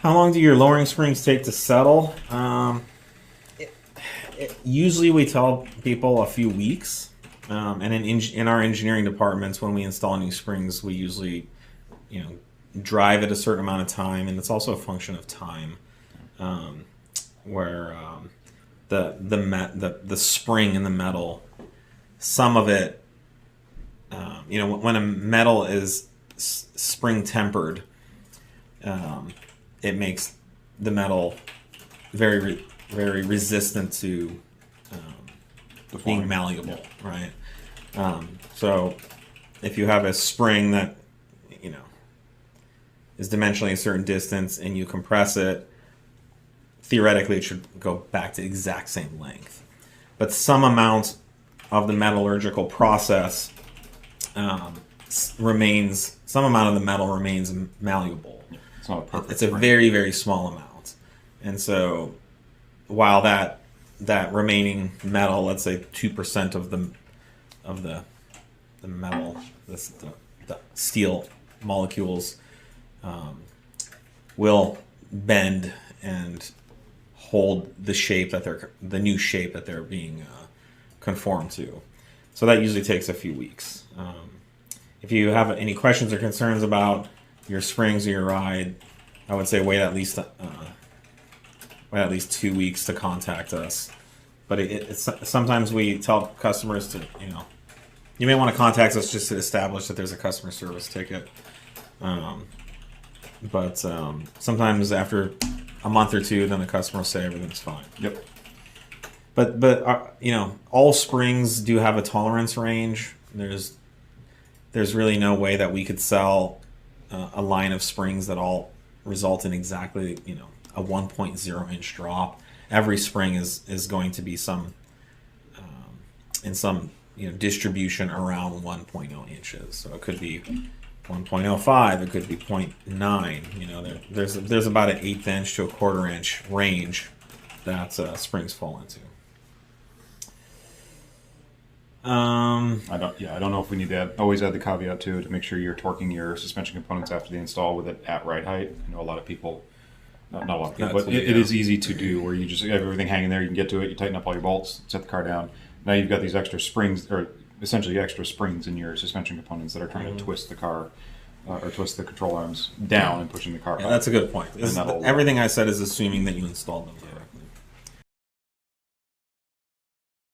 How long do your lowering springs take to settle? Usually we tell people a few weeks. And in our engineering departments, when we install new springs, we usually, drive it a certain amount of time, and it's also a function of time, where the spring in the metal, some of it, when a metal is spring tempered, it makes the metal very very resistant to being malleable, right? So if you have a spring that is dimensionally a certain distance and you compress it, theoretically it should go back to exact same length. But some amount of the metallurgical process remains, some amount of the metal remains malleable. It's not a perfect It's a very, very small amount. And so while that remaining metal, let's say 2% of the metal, the steel molecules, will bend and hold the shape that the new shape that they're being conformed to. So that usually takes a few weeks. If you have any questions or concerns about your springs or your ride, I would say wait at least 2 weeks to contact us. But it's sometimes we tell customers to, you may want to contact us just to establish that there's a customer service ticket. But sometimes after a month or two, then the customer will say everything's fine. Yep. But all springs do have a tolerance range. There's really no way that we could sell a line of springs that all result in exactly a 1.0 inch drop. Every spring is going to be in some distribution around 1.0 inches. So it could be 1.05, it could be 0.9. There's about an 1/8 inch to a 1/4 inch range that springs fall into. I don't know if we need to always add the caveat to make sure you're torquing your suspension components after the install with it at ride height. I know a lot of people, not a lot of people, but it is easy to do where you just have everything hanging there. You can get to it, you tighten up all your bolts, set the car down. Now you've got these extra springs, or essentially extra springs in your suspension components that are trying to twist the car or twist the control arms down and pushing the car up. That's a good point. Everything I said is assuming that you installed them.